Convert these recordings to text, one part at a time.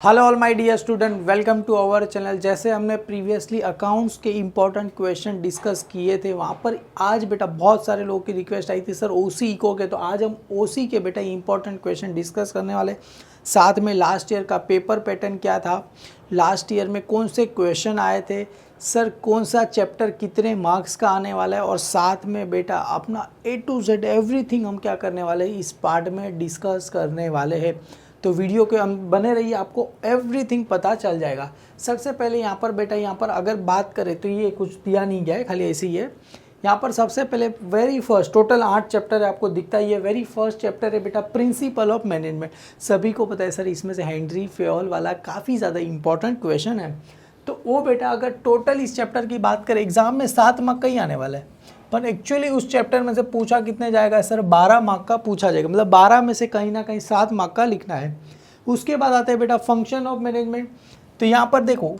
Hello all my dear student, welcome to our channel. जैसे हमने previously accounts के important question discuss किए थे, वहाँ पर आज बेटा बहुत सारे लोगों की रिक्वेस्ट आई थी सर ओसी इको के, तो आज हम ओसी के बेटा इम्पोर्टेंट क्वेश्चन डिस्कस करने वाले। साथ में लास्ट ईयर का पेपर पैटर्न क्या था, लास्ट ईयर में कौन से क्वेश्चन आए थे, सर कौन सा चैप्टर कितने मार्क्स का आने वाला है, और साथ में बेटा अपना A to Z एवरीथिंग हम क्या करने वाले हैं इस पार्ट में डिस्कस करने वाले हैं। तो वीडियो के हम बने रहिए, आपको एवरीथिंग पता चल जाएगा। सबसे पहले यहाँ पर बेटा, यहाँ पर अगर बात करें तो ये कुछ दिया नहीं गया है, खाली ऐसे ही है। यहाँ पर सबसे पहले वेरी फर्स्ट, टोटल 8 चैप्टर है, आपको दिखता ही है। वेरी फर्स्ट चैप्टर है बेटा प्रिंसिपल ऑफ मैनेजमेंट। सभी को पता है सर इसमें से हेनरी फेयोल वाला काफ़ी ज़्यादा इंपॉर्टेंट क्वेश्चन है। तो वो बेटा अगर टोटल इस चैप्टर की बात करें, एग्जाम में 7 मार्क का ही आने वाला है, पर एक्चुअली उस चैप्टर में से पूछा कितने जाएगा सर, 12 मार्क का पूछा जाएगा। मतलब 12 में से कहीं ना कहीं 7 मार्क का लिखना है। उसके बाद आता है बेटा फंक्शन ऑफ मैनेजमेंट। तो यहाँ पर देखो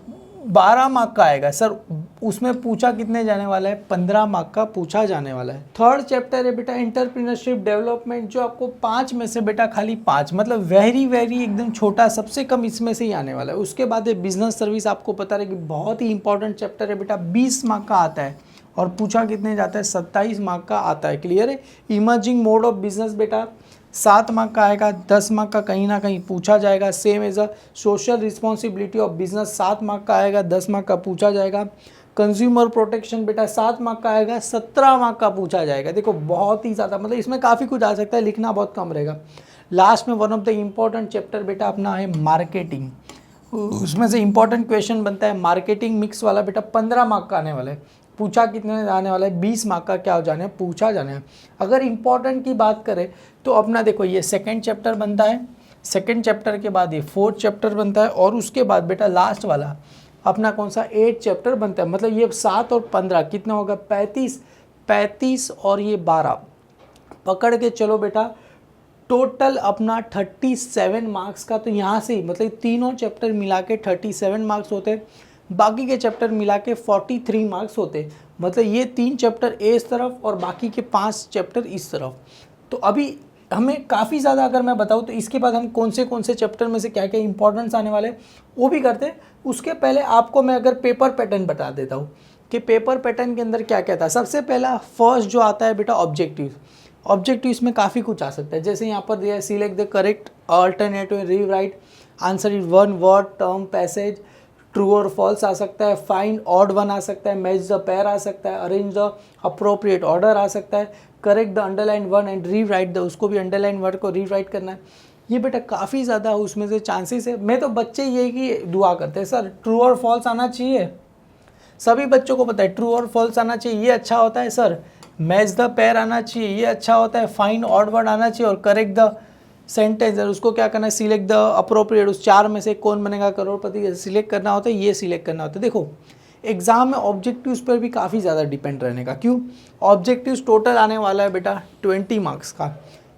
12 मार्क का आएगा सर, उसमें पूछा कितने जाने वाला है, 15 मार्क का पूछा जाने वाला है। थर्ड चैप्टर है बेटा एंटरप्रेन्योरशिप डेवलपमेंट, जो आपको 5 में से बेटा खाली 5, मतलब वेरी एकदम छोटा, सबसे कम इसमें से ही आने वाला है। उसके बाद है बिजनेस सर्विस, आपको पता रहे कि बहुत ही इंपॉर्टेंट चैप्टर है बेटा, 20 मार्क का आता है और पूछा कितने जाता है, 27 मार्क का आता है। क्लियर है। इमर्जिंग मोड ऑफ बिजनेस बेटा 7 मार्क का आएगा, 10 मार्क का कहीं ना कहीं पूछा जाएगा। Same as a social responsibility of business 7 mark का आएगा, 10 मार्क का पूछा जाएगा। कंज्यूमर प्रोटेक्शन बेटा 7 मार्क का आएगा, 17 मार्क का पूछा जाएगा। देखो बहुत ही ज़्यादा, मतलब इसमें काफ़ी कुछ आ सकता है, लिखना बहुत कम रहेगा। लास्ट में one of the important chapter बेटा अपना है मार्केटिंग, उसमें से इंपॉर्टेंट क्वेश्चन बनता है मार्केटिंग मिक्स वाला बेटा, 15 मार्क का आने वाला है। पूछा कितने आने वाला है, 20 मार्क का क्या हो जाने, पूछा जाने है। अगर इंपॉर्टेंट की बात करें तो अपना देखो ये सेकंड चैप्टर बनता है, सेकंड चैप्टर के बाद ये फोर्थ चैप्टर बनता है, और उसके बाद बेटा लास्ट वाला अपना कौन सा 8 चैप्टर बनता है। मतलब ये 7 और 15 कितना होगा, 35 और ये 12 पकड़ के चलो बेटा, टोटल अपना 37 मार्क्स का। तो यहाँ से मतलब तीनों चैप्टर मिला के 37 मार्क्स होते, बाकी के चैप्टर मिला के 43 मार्क्स होते। मतलब ये 3 चैप्टर इस तरफ और बाकी के 5 चैप्टर इस तरफ। तो अभी हमें काफ़ी ज़्यादा, अगर मैं बताऊँ तो इसके बाद हम कौन से चैप्टर में से क्या क्या इंपॉर्टेंस आने वाले वो भी करते हैं। उसके पहले आपको मैं अगर पेपर पैटर्न बता देता हूँ कि पेपर पैटर्न के अंदर क्या क्या था। सबसे पहला फर्स्ट जो आता है बेटा ऑब्जेक्टिव। ऑब्जेक्टिव्स में काफ़ी कुछ आ सकता है, जैसे यहाँ पर दिया है select the correct alternative, rewrite answer is one word term passage, true और फॉल्स आ सकता है, फाइंड ऑड वन आ सकता है, मैच द पेयर आ सकता है, अरेंज द अप्रोप्रिएट ऑर्डर आ सकता है, correct the underline one and rewrite the, उसको भी अंडरलाइन वर्ड को रीराइट करना है। ये बेटा काफ़ी ज़्यादा उसमें से चांसेस है। मैं तो बच्चे ये कि दुआ करते हैं सर ट्रू और फॉल्स आना चाहिए, सभी बच्चों को पता है ट्रू और फॉल्स आना चाहिए, ये अच्छा होता है सर। मैच द पेयर आना चाहिए, ये अच्छा होता है। फाइंड ऑड वर्ड आना चाहिए, और करेक्ट द सेंटेंस, उसको क्या करना है, सिलेक्ट द अप्रोप्रिएट, उस 4 में से कौन बनेगा करोड़पति, सिलेक्ट करना होता है, ये सिलेक्ट करना होता है। देखो एग्जाम में ऑब्जेक्टिव्स पर भी काफ़ी ज़्यादा डिपेंड रहने का, क्यों, ऑब्जेक्टिव्स टोटल आने वाला है बेटा 20 मार्क्स का,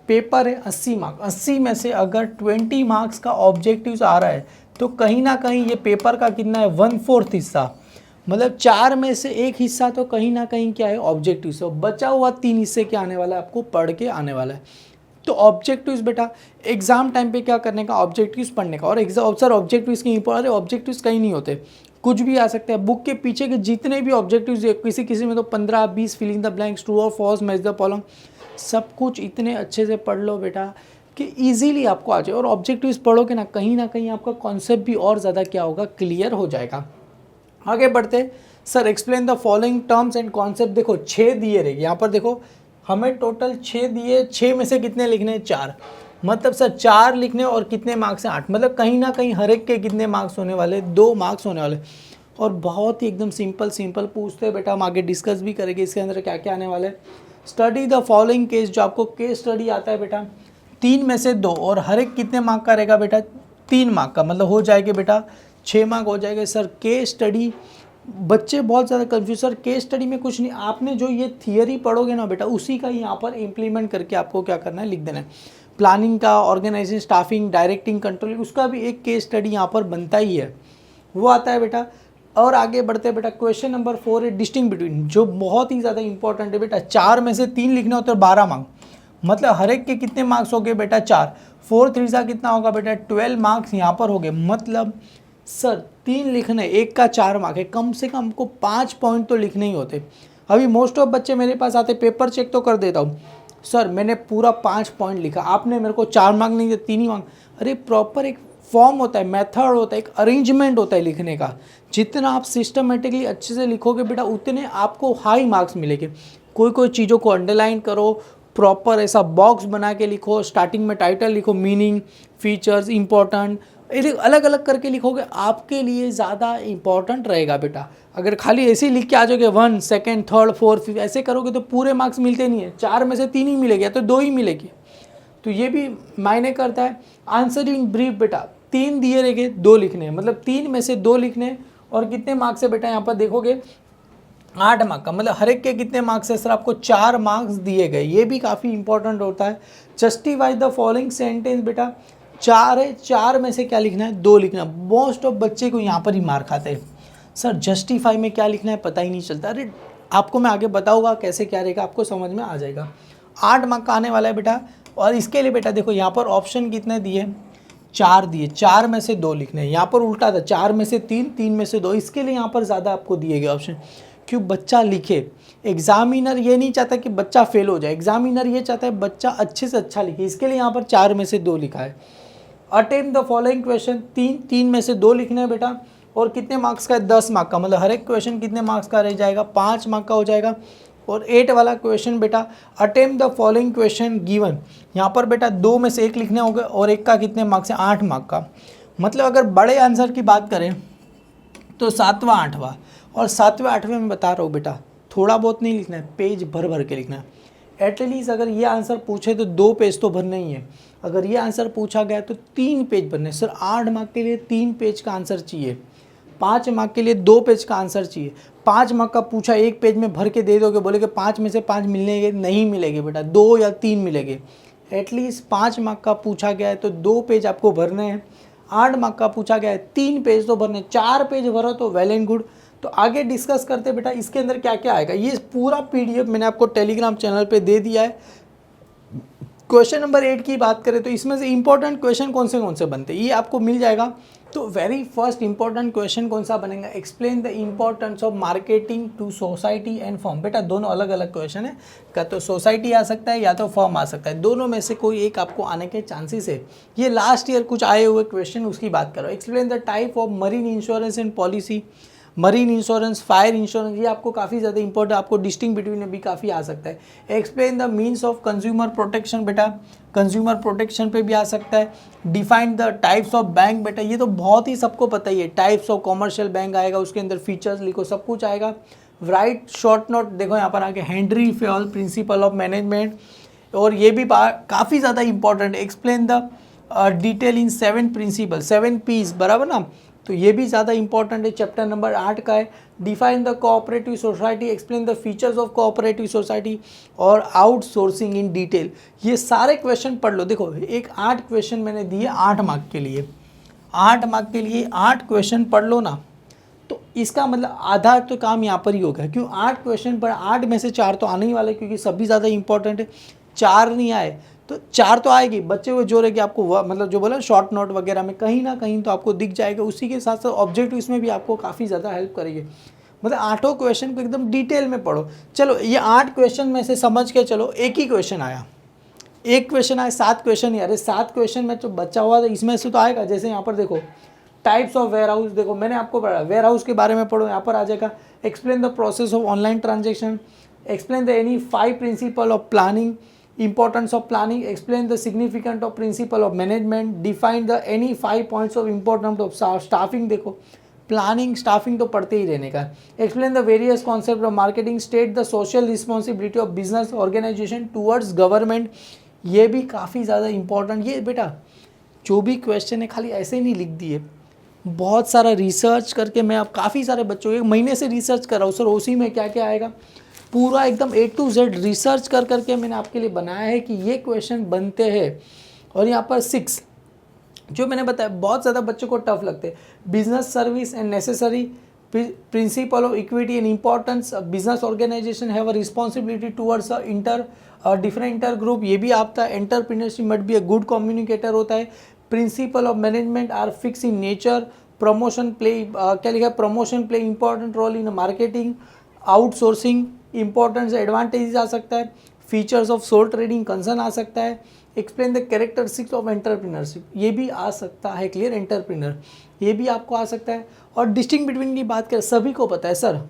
पेपर है 80 मार्क, 80 में से अगर 20 मार्क्स का ऑब्जेक्टिव्स आ रहा है तो कहीं ना कहीं ये पेपर का कितना है, 1/4 हिस्सा, मतलब 4 में से 1 हिस्सा तो कहीं ना कहीं क्या है ऑब्जेक्टिव से, बचा हुआ 3 हिस्से क्या आने वाला है, आपको पढ़ के आने वाला है। तो ऑब्जेक्टिव्स बेटा एग्जाम टाइम पे क्या करने का, ऑब्जेक्टिव्स पढ़ने का। और सर ऑब्जेक्टिव्स की इंपॉर्टेंट, ऑब्जेक्टिव्स कहीं नहीं होते, कुछ भी आ सकते हैं। बुक के पीछे के जितने भी ऑब्जेक्टिव्स, किसी में तो 15-20 फिलिंग द ब्लैंक्स, ट्रू और फॉल्स, मैच द कॉलम, सब कुछ इतने अच्छे से पढ़ लो बेटा कि ईजिली आपको आ जाए। और ऑब्जेक्टिव्स पढ़ोगे ना कहीं आपका कॉन्सेप्ट भी और ज़्यादा क्या होगा, क्लियर हो जाएगा। आगे बढ़ते sir explain the following terms and concept. देखो 6 दिए रहेंगे यहाँ पर, देखो हमें टोटल 6 दिए, 6 में से कितने लिखने हैं, 4, मतलब सर 4 लिखने और कितने मार्क्स हैं, 8, मतलब कहीं ना कहीं हर एक के कितने मार्क्स होने वाले, 2 मार्क्स होने वाले। और बहुत ही एकदम सिंपल पूछते हैं बेटा, हम आगे डिस्कस भी करेंगे इसके अंदर क्या क्या आने वाले हैं। स्टडी द फॉलोइंग केस, जो आपको केस स्टडी आता है बेटा 3 में से 2, और हर एक कितने मार्क का रहेगा बेटा, 3 मार्क का, मतलब हो जाएगा बेटा 6 मार्क हो जाएगा। सर केस स्टडी, बच्चे बहुत ज़्यादा कंफ्यूज, सर केस स्टडी में कुछ नहीं, आपने जो ये थियरी पढ़ोगे ना बेटा उसी का यहाँ पर इम्प्लीमेंट करके आपको क्या करना है, लिख देना है। प्लानिंग का, ऑर्गेनाइजिंग, स्टाफिंग, डायरेक्टिंग, कंट्रोलिंग, उसका भी एक केस स्टडी यहाँ पर बनता ही है, वो आता है बेटा। और आगे बढ़ते हैं बेटा, क्वेश्चन नंबर 4 है डिस्टिंग बिटवीन, जो बहुत ही ज़्यादा इंपॉर्टेंट है बेटा। 4 में से 3 लिखने होते हैं, 12 मार्क्स, मतलब हर एक के कितने मार्क्स हो गए बेटा, 4, 4 3 सा कितना होगा बेटा 12 मार्क्स यहाँ पर हो गए। मतलब सर 3 लिखने, एक का 4 मार्क है, कम से कम हमको 5 पॉइंट तो लिखने ही होते। अभी मोस्ट ऑफ बच्चे मेरे पास आते, पेपर चेक तो कर देता हूँ, सर मैंने पूरा 5 पॉइंट लिखा, आपने मेरे को 4 मार्क नहीं दिए, 3 ही मार्क। अरे प्रॉपर एक फॉर्म होता है, मेथड होता है, एक अरेंजमेंट होता है लिखने का। जितना आप सिस्टमेटिकली अच्छे से लिखोगे बेटा उतने आपको हाई मार्क्स मिलेंगे। कोई कोई चीज़ों को अंडरलाइन करो, प्रॉपर ऐसा बॉक्स बना के लिखो, स्टार्टिंग में टाइटल लिखो, मीनिंग, फीचर्स, इंपॉर्टेंट, अलग अलग करके लिखोगे, आपके लिए ज़्यादा इंपॉर्टेंट रहेगा बेटा। अगर खाली ऐसे ही लिख के आ जाओगे 1 2 3 4 5 ऐसे करोगे तो पूरे मार्क्स मिलते नहीं है, 4 में से 3 ही मिलेंगे या तो 2 ही मिलेगी। तो ये भी मायने करता है। आंसर इन ब्रीफ बेटा 3 दिए रहेंगे, 2 लिखने हैं, मतलब 3 में से 2 लिखने। और कितने मार्क्स है बेटा यहाँ पर देखोगे 8 मार्क का, मतलब हर एक के कितने मार्क्स है सर, आपको 4 मार्क्स दिए गए। ये भी काफ़ी इंपॉर्टेंट होता है। जस्टिफाई द फॉलोइंग सेंटेंस बेटा 4 है, 4 में से क्या लिखना है 2 लिखना। मोस्ट ऑफ बच्चे को यहाँ पर ही मार खाते हैं, सर जस्टिफाई में क्या लिखना है पता ही नहीं चलता। अरे आपको मैं आगे बताऊँगा कैसे क्या रहेगा, आपको समझ में आ जाएगा। 8 मार्क का आने वाला है बेटा। और इसके लिए बेटा देखो यहाँ पर ऑप्शन कितने दिए, 4 दिए, 4 में से 2 लिखने हैं। यहाँ पर उल्टा था, 4 में से 3, 3 में से 2, इसके लिए यहाँ पर ज़्यादा आपको दिए गए ऑप्शन। क्यों, बच्चा लिखे। एग्जामिनर ये नहीं चाहता कि बच्चा फेल हो जाए, एग्जामिनर ये चाहता है बच्चा अच्छे से अच्छा लिखे, इसके लिए यहाँ पर 4 में से 2 लिखा है। अटेम्प्ट द फॉलोइंग क्वेश्चन 3 में से 2 लिखने हैं बेटा। और कितने मार्क्स का है 10 मार्क का, मतलब हर एक क्वेश्चन कितने मार्क्स का रह जाएगा 5 मार्क का हो जाएगा। और 8 वाला क्वेश्चन बेटा attempt the following question given, यहाँ पर बेटा 2 में से 1 लिखने होंगे और एक का कितने मार्क्स है 8 मार्क का। मतलब अगर बड़े आंसर की बात करें तो 7वां 8वां, और 7वें 8वें में बता रहा हूँ बेटा थोड़ा बहुत नहीं लिखना है, पेज भर भर के लिखना है। एटलीस्ट अगर ये आंसर पूछे तो 2 पेज तो भरना ही है, अगर ये आंसर पूछा गया तो 3 पेज भरने। सर 8 मार्क के लिए 3 पेज का आंसर चाहिए, 5 मार्क के लिए 2 पेज का आंसर चाहिए। 5 मार्क का पूछा 1 पेज में भर के दे दोगे, बोले कि 5 में से 5 मिलेंगे, नहीं मिलेंगे बेटा, 2 या 3 मिलेंगे। एटलीस्ट 5 मार्क का पूछा गया है तो 2 पेज आपको भरने हैं, 8 मार्क का पूछा गया है 3 पेज तो भरने, 4 पेज भरो तो वेल एंड गुड। तो आगे डिस्कस करते बेटा इसके अंदर क्या क्या आएगा। ये पूरा पीडीएफ मैंने आपको टेलीग्राम चैनल पे दे दिया है। क्वेश्चन नंबर 8 की बात करें तो इसमें से इंपॉर्टेंट क्वेश्चन कौन से बनते हैं ये आपको मिल जाएगा। तो वेरी फर्स्ट इंपॉर्टेंट क्वेश्चन कौन सा बनेगा, explain the importance of marketing to society and firm. बेटा दोनों अलग अलग क्वेश्चन है, क्या तो सोसाइटी आ सकता है या तो फर्म आ सकता है, दोनों में से कोई एक आपको आने के चांसेस है। ये लास्ट ईयर कुछ आए हुए क्वेश्चन उसकी बात करो। Explain the type of marine insurance and policy, marine insurance, fire insurance, ये आपको काफ़ी ज़्यादा इंपॉर्टेंट, आपको डिस्टिंग बिटवीन में भी काफ़ी आ सकता है। Explain the means of consumer protection, बेटा कंज्यूमर प्रोटेक्शन पे भी आ सकता है। Define the types of bank, बेटा ये तो बहुत ही सबको पता ही है, टाइप्स ऑफ कॉमर्शियल बैंक आएगा, उसके अंदर फीचर्स लिखो, सब कुछ आएगा। राइट शॉर्ट नोट, देखो यहाँ पर आगे Henry Fayol principle of management, और ये भी काफ़ी ज़्यादा important. Explain the detail in 7 principle, 7 piece, बराबर ना, तो ये भी ज़्यादा इंपॉर्टेंट है, चैप्टर नंबर 8 का है। Define the cooperative society, explain the features of cooperative society, और आउटसोर्सिंग इन डिटेल। ये सारे क्वेश्चन पढ़ लो। देखो एक 8 क्वेश्चन मैंने दिए 8 मार्क के लिए, 8 मार्क के लिए 8 क्वेश्चन पढ़ लो ना, तो इसका मतलब आधा तो काम यहाँ पर ही होगा। क्यों, 8 क्वेश्चन पर 8 में से 4 तो आने ही वाले, क्योंकि सभी ज़्यादा इंपॉर्टेंट है। 4 नहीं आए तो 4 तो आएगी, बच्चे हुए जो रहेगी आपको मतलब जो बोला शॉर्ट नोट वगैरह में कहीं ना कहीं तो आपको दिख जाएगा। उसी के साथ साथ ऑब्जेक्टिव इसमें भी आपको काफ़ी ज़्यादा हेल्प करेगी। मतलब 8 क्वेश्चन को एकदम डिटेल में पढ़ो। चलो ये 8 क्वेश्चन में से समझ के चलो एक ही क्वेश्चन आया, एक क्वेश्चन आया, 7 क्वेश्चन ही, अरे 7 क्वेश्चन में जो बचा हुआ था इसमें से तो आएगा। जैसे यहाँ पर देखो टाइप्स ऑफ वेयर हाउस, देखो मैंने आपको पढ़ा वेयर हाउस के बारे में पढ़ो, यहाँ पर आ जाएगा। Explain the process of online transaction, explain the any 5 principle of planning, importance of planning, explain the significance of principle of management, define the any 5 points of importance of staffing। देखो planning staffing तो पढ़ते ही रहने का। Explain the various concept of marketing, state the social responsibility of business organisation towards government, ये भी काफ़ी ज़्यादा इंपॉर्टेंट। ये बेटा जो भी क्वेश्चन है खाली ऐसे ही नहीं लिख दिए, बहुत सारा रिसर्च करके मैं अब काफ़ी सारे बच्चों, 1 महीने से रिसर्च कर रहा हूँ सर उसी में क्या क्या आएगा, पूरा एकदम A to Z रिसर्च कर करके मैंने आपके लिए बनाया है कि ये क्वेश्चन बनते हैं। और यहाँ पर 6 जो मैंने बताया बहुत ज़्यादा बच्चों को टफ लगते हैं। Business service and necessary, principle of equity and importance, business organization have a responsibility towards inter different inter group ये भी आता है। Entrepreneurship must be a good communicator होता है। Principle of management are fix in nature. Promotion play क्या लिखा है, promotion play important role in marketing. Outsourcing importance advantages आ सकता है। Features of sole trading concern आ सकता है। Explain the characteristics of entrepreneurship ये भी आ सकता है। क्लियर, एंटरप्रेन्योर ये भी आपको आ सकता है। और डिस्टिंग बिटवीन की बात करें, सभी को पता है सर,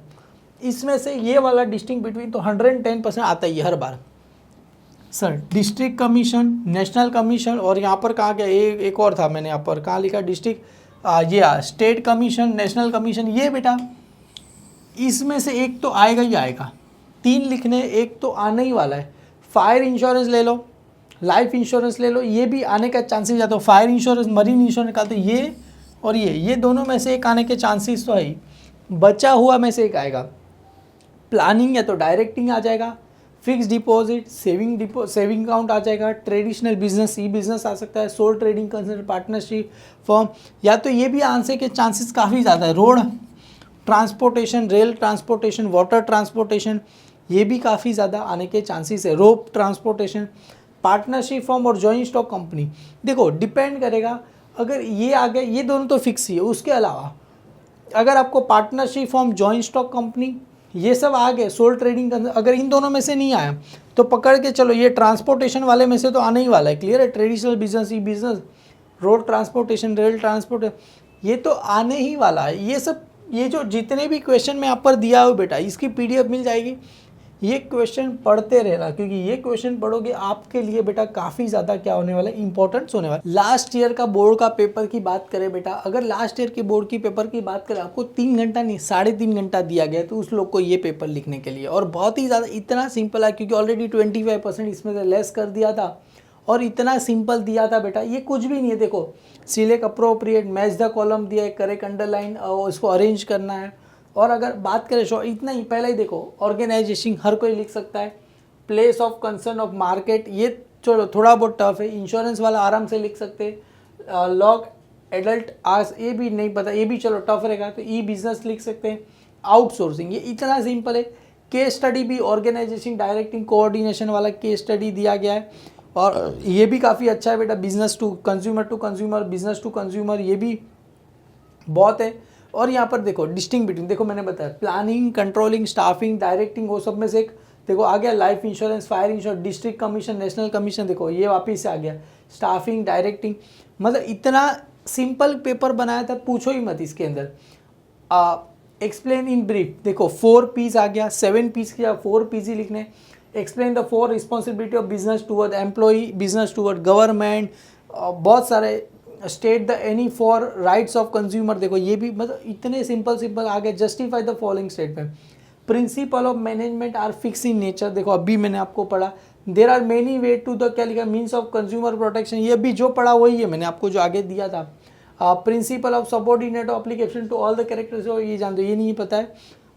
इसमें से ये वाला डिस्टिंग बिटवीन तो 110% आता ही है हर बार sir. District commission, national commission, और यहाँ पर कहा गया एक और था, मैंने यहाँ पर कहाँ लिखा डिस्ट्रिक्ट, ये स्टेट कमीशन, नेशनल कमीशन, ये बेटा इसमें से एक तो आएगा ही आएगा। 3 लिखने, एक तो आने ही वाला है। फायर इंश्योरेंस ले लो, लाइफ इंश्योरेंस ले लो, ये भी आने का चांसेस ज़्यादा। फायर इंश्योरेंस, मरीन इंश्योरेंस निकालते, ये और ये दोनों में से एक आने के चांसेस तो है ही। बचा हुआ में से एक आएगा। प्लानिंग या तो डायरेक्टिंग आ जाएगा, फिक्स डिपॉजिट, सेविंग अकाउंट आ जाएगा, ट्रेडिशनल बिजनेस, ई बिजनेस आ सकता है, sole trading concern, partnership firm, या तो ये भी आंसर के चांसेस काफ़ी ज़्यादा है। Road transportation, rail transportation, water transportation, ये भी काफ़ी ज़्यादा आने के चांसेस है। रोप ट्रांसपोर्टेशन, पार्टनरशिप फर्म और जॉइंट स्टॉक कंपनी। देखो डिपेंड करेगा, अगर ये आ गए, ये दोनों तो फिक्स ही है। उसके अलावा अगर आपको partnership firm, joint stock company, ये सब आ गए, सोल ट्रेडिंग, अगर इन दोनों में से नहीं आया तो पकड़ के चलो ये ट्रांसपोर्टेशन वाले में से तो आने ही वाला है। क्लियर है, traditional business, e business, road transportation, rail transport, ये तो आने ही वाला है। ये सब, ये जो जितने भी क्वेश्चन मैं आप पर दिया हो बेटा, इसकी PDF मिल जाएगी। ये क्वेश्चन पढ़ते रहना, क्योंकि ये क्वेश्चन पढ़ोगे आपके लिए बेटा काफ़ी ज़्यादा क्या होने वाला है, इंपॉर्टेंस होने वाला है। लास्ट ईयर का बोर्ड का पेपर की बात करें बेटा, अगर लास्ट ईयर के बोर्ड की पेपर की बात करें, आपको 3 घंटा नहीं 3.5 घंटा दिया गया तो उस लोग को ये पेपर लिखने के लिए, और बहुत ही ज़्यादा इतना सिंपल है, क्योंकि ऑलरेडी 25% इसमें से लेस कर दिया था और इतना सिंपल दिया था बेटा। ये कुछ भी नहीं है। देखो, select appropriate, match the column दिया है, करेक्ट अंडरलाइन, इसको अरेंज करना है। और अगर बात करें इतना ही, पहले ही देखो, ऑर्गेनाइजेशन हर कोई लिख सकता है। Place of concern of market, ये चलो थोड़ा बहुत टफ है। इंश्योरेंस वाला आराम से लिख सकते। लॉग एडल्ट आर्स, ये भी नहीं पता, ये भी चलो टफ रहेगा, तो ई बिजनेस लिख सकते हैं। आउटसोर्सिंग, ये इतना सिंपल है। केस स्टडी भी ऑर्गेनाइजेशन डायरेक्टिंग कोऑर्डिनेशन वाला केस स्टडी दिया गया है, और ये भी काफ़ी अच्छा है बेटा। Business to consumer, business to consumer, ये भी बहुत है। और यहाँ पर देखो डिस्टिंग बिटवीन, देखो मैंने बताया प्लानिंग, कंट्रोलिंग, स्टाफिंग, डायरेक्टिंग, वो सब में से एक देखो आ गया। Life insurance, fire insurance, district commission, national commission, देखो ये वापिस से आ गया। स्टाफिंग, डायरेक्टिंग, मतलब इतना सिंपल पेपर बनाया था, पूछो ही मत इसके अंदर। एक्सप्लेन इन ब्रीफ, देखो 4 P's आ गया, 7 P's किया, 4 P's ही लिखने। Explain the 4 responsibility of business toward employee, business toward government, बहुत सारे। State the any 4 rights of consumer, देखो ये भी मतलब इतने सिंपल आ गए। Justify the following statement. Principle of management are fix in nature, देखो अभी मैंने आपको पढ़ा। There are many way to the क्या लिखा, मीन्स ऑफ कंज्यूमर प्रोटेक्शन, ये भी जो पढ़ा वही है मैंने आपको जो आगे दिया था। Principle of subordinate application to all the characters, ये जान दो, ये नहीं पता है।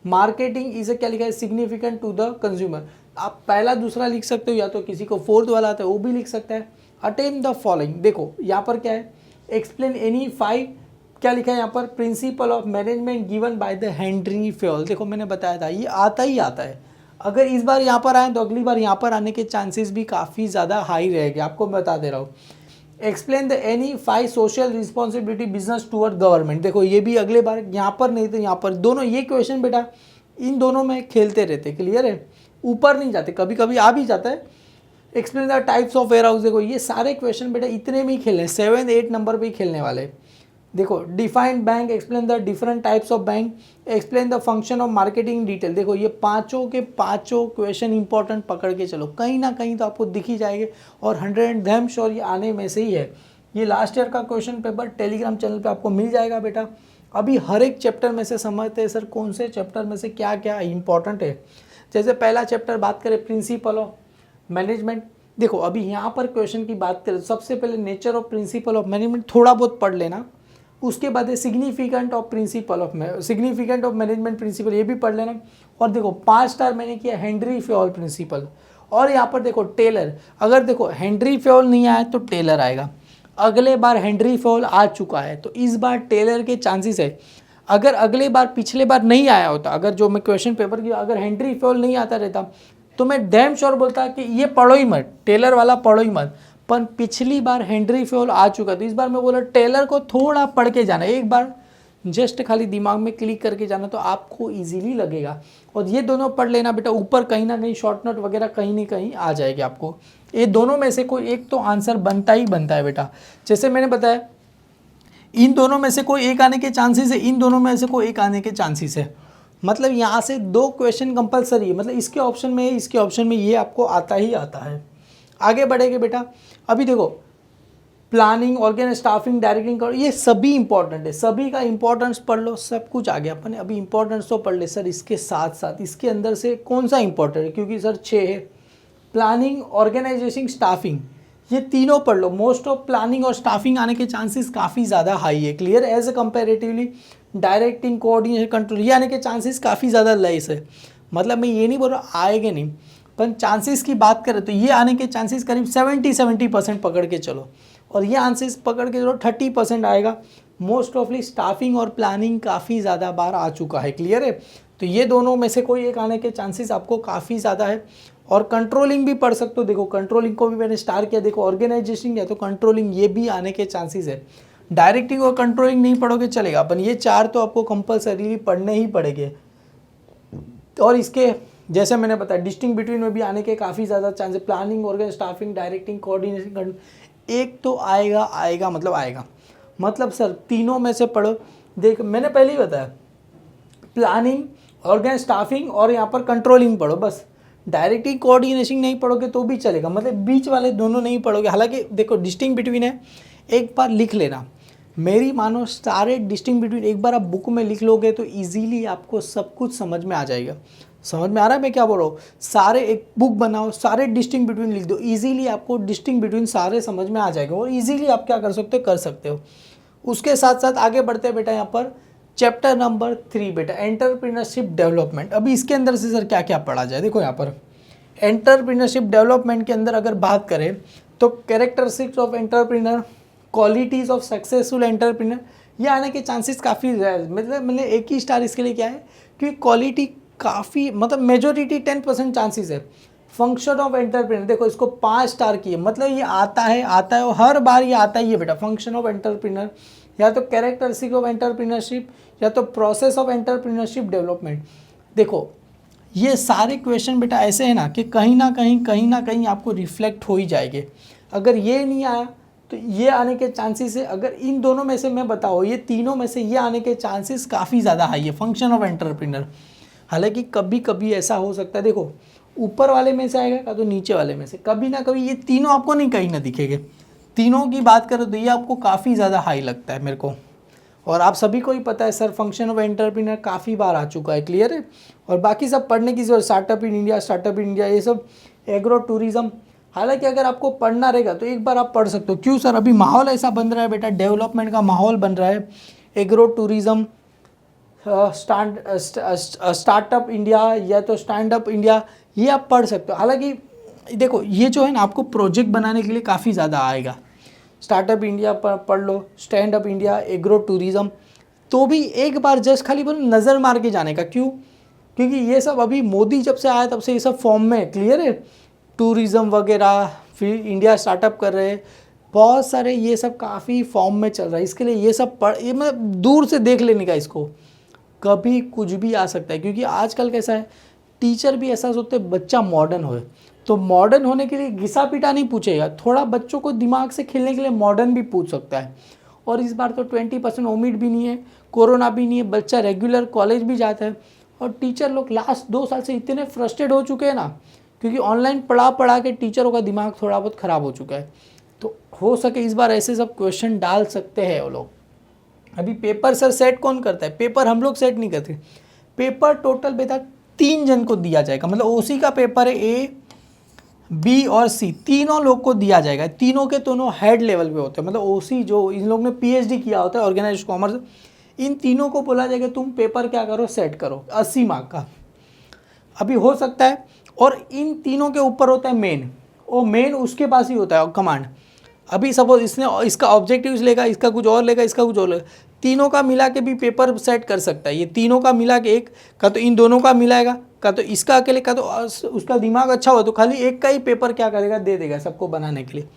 मार्केटिंग इज क्या लिखा है, सिग्निफिकेंट टू द कंज्यूमर, आप पहला दूसरा लिख सकते हो, या तो किसी को 4th वाला आता है वो भी लिख सकता है। अटेन द फॉलोइंग, देखो यहाँ पर क्या है, एक्सप्लेन एनी 5 क्या लिखा है यहाँ पर, principal of management given by the Henry Fayol, देखो मैंने बताया था ये आता ही आता है। अगर इस बार यहाँ पर आए तो अगली बार यहाँ पर आने के चांसेस भी काफ़ी ज़्यादा हाई रहेंगे, आपको मैं बता दे रहा हूँ। Explain the any 5 social responsibility business toward government, देखो ये भी अगले बार यहाँ पर नहीं तो यहाँ पर, दोनों ये क्वेश्चन बेटा इन दोनों में खेलते रहते। क्लियर है, ऊपर नहीं जाते, कभी कभी आ भी जाता है। Explain the types of warehouse, देखो ये सारे क्वेश्चन बेटा इतने में ही खेलने, 7, 8 नंबर पे ही खेलने वाले। देखो defined bank, explain the different types of bank, explain the function of marketing detail, देखो ये पांचों के पांचों क्वेश्चन इंपॉर्टेंट पकड़ के चलो, कहीं ना कहीं तो आपको दिख ही जाएंगे। और 100 श्योर ये आने में से ही है। ये लास्ट ईयर का क्वेश्चन पेपर टेलीग्राम चैनल पे आपको मिल जाएगा बेटा। अभी हर एक चैप्टर में से समझते हैं सर कौन से चैप्टर में से क्या क्या इंपॉर्टेंट है। जैसे पहला चैप्टर बात करें प्रिंसिपल ऑफ मैनेजमेंट, देखो अभी यहाँ पर क्वेश्चन की बात करें, सबसे पहले nature of principal of management थोड़ा बहुत पढ़ लेना, उसके बाद है सिग्निफिकेंट ऑफ मैनेजमेंट प्रिंसिपल, ये भी पढ़ लेना। और देखो 5 स्टार मैंने किया हेनरी फेयल प्रिंसिपल। और यहाँ पर देखो टेलर, अगर देखो हेनरी फेयल नहीं आया तो टेलर आएगा, अगले बार हेनरी फेयल आ चुका है तो इस बार टेलर के चांसेस है। अगर अगले बार पिछले बार नहीं आया होता, अगर जो मैं क्वेश्चन पेपर की अगर हेनरी फेयल नहीं आता रहता, तो मैं डैम श्योर बोलता कि ये पढ़ो ही मत, टेलर वाला पढ़ो ही मत। पर पिछली बार हेनरी फेयोल आ चुका, तो इस बार मैं बोला टेलर को थोड़ा पढ़ के जाना, एक बार जस्ट खाली दिमाग में क्लिक करके जाना तो आपको इजीली लगेगा। और ये दोनों पढ़ लेना बेटा, ऊपर कहीं ना कहीं शॉर्ट नोट वगैरह कहीं ना कहीं आ जाएगी आपको। ये दोनों में से कोई एक तो आंसर बनता ही बनता है बेटा। जैसे मैंने बताया इन दोनों में से कोई एक आने के चांसेस है, इन दोनों में से कोई एक आने के चांसेस है। मतलब यहाँ से 2 क्वेश्चन कंपलसरी है, मतलब इसके ऑप्शन में इसके ऑप्शन में ये आपको आता ही आता है। आगे बढ़ेंगे बेटा। अभी देखो प्लानिंग, ऑर्गेनाइज, स्टाफिंग, डायरेक्टिंग करो, ये सभी इंपॉर्टेंट है, सभी का इंपॉर्टेंस पढ़ लो, सब कुछ आ गया अपन। अभी इंपॉर्टेंस तो पढ़ ले सर, इसके साथ साथ इसके अंदर से कौन सा इंपॉर्टेंट है, क्योंकि सर 6 है। प्लानिंग, ऑर्गेनाइजेशन, स्टाफिंग, ये तीनों पढ़ लो। मोस्ट ऑफ प्लानिंग और स्टाफिंग आने के चांसेस काफ़ी ज़्यादा हाई है, clear, as a comparatively directing, coordination, control, ये आने के चांसेस काफ़ी ज़्यादा लेस है। मतलब मैं ये नहीं बोल रहा आएंगे नहीं, पर चांसेस की बात करें तो ये आने के चांसेस करीब 70% पकड़ के चलो, और ये आंसर्स पकड़ के चलो 30% आएगा। मोस्ट ऑफली स्टाफिंग और प्लानिंग काफ़ी ज़्यादा बार आ चुका है, क्लियर है। तो ये दोनों में से कोई एक आने के चांसेस आपको काफ़ी ज़्यादा है। और कंट्रोलिंग भी पढ़ सकते हो, देखो कंट्रोलिंग को भी मैंने स्टार किया, देखो ऑर्गेनाइजेशन या तो कंट्रोलिंग, ये भी आने के चांसेस है। डायरेक्टिंग और कंट्रोलिंग नहीं पढ़ोगे चलेगा, अपन ये 4 तो आपको कंपलसरीली पढ़ने ही पड़ेंगे। और इसके जैसे मैंने बताया डिस्टिंग बिटवीन में भी आने के काफ़ी ज़्यादा chances, planning, organise, staffing, directing, coordination, एक तो आएगा आएगा मतलब आएगा। मतलब सर तीनों में से पढ़ो। देख मैंने पहले ही बताया प्लानिंग, ऑर्गेनाइज, स्टाफिंग और यहाँ पर कंट्रोलिंग पढ़ो बस। डायरेक्टिंग, कोऑर्डिनेशन नहीं पढ़ोगे तो भी चलेगा, मतलब बीच वाले दोनों नहीं पढ़ोगे। हालांकि देखो डिस्टिंग बिटवीन है, एक बार लिख लेना, मेरी मानो सारे डिस्टिंग बिटवीन एक बार आप बुक में लिख लोगे तो इजीली आपको सब कुछ समझ में आ जाएगा। समझ में आ रहा है मैं क्या बोल रहा हूँ? सारे एक बुक बनाओ, सारे डिस्टिंग बिटवीन लिख दो, इजीली आपको डिस्टिंग बिटवीन सारे समझ में आ जाएगा, और इजीली आप क्या कर सकते हो। उसके साथ साथ आगे बढ़ते हैं बेटा, यहाँ पर चैप्टर नंबर 3 बेटा एंटरप्रेन्योरशिप डेवलपमेंट। अभी इसके अंदर से सर क्या क्या पढ़ा जाए, देखो यहाँ पर एंटरप्रेन्योरशिप डेवलपमेंट के अंदर अगर बात करें तो characteristics of entrepreneur, qualities of successful entrepreneur, ये आने के चांसेस काफ़ी मतलब मैंने एक ही स्टार इसके लिए क्या है कि क्वालिटी काफ़ी मतलब मेजोरिटी 10% चांसेस है। फंक्शन ऑफ एंटरप्रेन्योर, देखो इसको 5 स्टार की है, मतलब ये आता है और हर बार ये आता ही है बेटा। फंक्शन ऑफ एंटरप्रेन्योर, या तो कैरेक्टरिस्टिक ऑफ एंटरप्रेन्योरशिप, या तो प्रोसेस ऑफ एंटरप्रेन्योरशिप डेवलपमेंट। देखो ये सारे क्वेश्चन बेटा ऐसे हैं ना कि कहीं ना कहीं आपको रिफ्लेक्ट हो ही जाएंगे। अगर ये नहीं आया तो ये आने के चांसेस है। अगर इन दोनों में से मैं बताओ, ये तीनों में से ये आने के चांसेस काफ़ी ज़्यादा हाई है, फंक्शन ऑफ एंटरप्रेन्योर। हालांकि कभी कभी ऐसा हो सकता है, देखो ऊपर वाले में से आएगा या तो नीचे वाले में से, कभी ना कभी ये तीनों आपको नहीं कहीं ना दिखेंगे। तीनों की बात करो तो ये आपको काफ़ी ज़्यादा हाई लगता है मेरे को, और आप सभी को ही पता है सर फंक्शन ऑफ एंटरप्रेन्योर काफ़ी बार आ चुका है, क्लियर है। और बाकी सब पढ़ने की जरूरत, स्टार्टअप इन इंडिया, ये सब एग्रो टूरिज्म, हालांकि अगर आपको पढ़ना रहेगा तो एक बार आप पढ़ सकते हो। क्यों सर? अभी माहौल ऐसा बन रहा है बेटा, डेवलपमेंट का माहौल बन रहा है, एग्रो टूरिज्म, स्टार्टअप इंडिया या तो स्टैंड अप इंडिया, ये आप पढ़ सकते हो। हालांकि देखो ये जो है ना आपको प्रोजेक्ट बनाने के लिए काफ़ी ज़्यादा आएगा। स्टार्टअप इंडिया पढ़ लो, stand up India, agro tourism, तो भी एक बार जस्ट खाली बोलो नज़र मार के जाने का। क्यों? क्योंकि ये सब अभी मोदी जब से आया तब से ये सब फॉर्म में, क्लियर है। टूरिज़्म वगैरह, फिर इंडिया स्टार्टअप कर रहे हैं, बहुत सारे ये सब काफ़ी फॉर्म में चल रहा है। इसके लिए ये सब ये मतलब दूर से देख लेने का, इसको कभी कुछ भी आ सकता है। क्योंकि आजकल कैसा है, टीचर भी ऐसा सोचते हैं बच्चा मॉडर्न हो, तो मॉडर्न होने के लिए घिसा पीटा नहीं पूछेगा, थोड़ा बच्चों को दिमाग से खेलने के लिए मॉडर्न भी पूछ सकता है। और इस बार तो 20% उम्मीद भी नहीं है, कोरोना भी नहीं है, बच्चा रेगुलर कॉलेज भी जाता है। और टीचर लोग लास्ट 2 साल से इतने फ्रस्ट्रेट हो चुके हैं ना, क्योंकि ऑनलाइन पढ़ा के टीचरों का दिमाग थोड़ा बहुत ख़राब हो चुका है। तो हो सके इस बार ऐसे सब क्वेश्चन डाल सकते हैं वो लोग। अभी पेपर सर सेट कौन करता है? पेपर हम लोग सेट नहीं करते। पेपर टोटल बेटा 3 जन को दिया जाएगा, मतलब ओसी का पेपर है, ए, बी और सी, तीनों लोग को दिया जाएगा। तीनों के दोनों हेड लेवल पे होते हैं, मतलब ओसी जो इन लोग ने पीएचडी किया होता है ऑर्गेनाइज्ड कॉमर्स, इन तीनों को बोला जाएगा तुम पेपर क्या करो, सेट करो 80 मार्क का। अभी हो सकता है, और इन तीनों के ऊपर होता है मेन, वो मेन उसके पास ही होता है कमांड। अभी सपोज इसने इसका ऑब्जेक्टिव्स लेगा, इसका कुछ और लेगा, इसका कुछ और लेगा, तीनों का मिला के भी पेपर सेट कर सकता है। ये तीनों का मिला के एक का तो इन दोनों का मिलाएगा, का तो इसका अकेले का, तो उसका दिमाग अच्छा हो तो खाली एक का ही पेपर क्या करेगा, दे देगा सबको बनाने के लिए।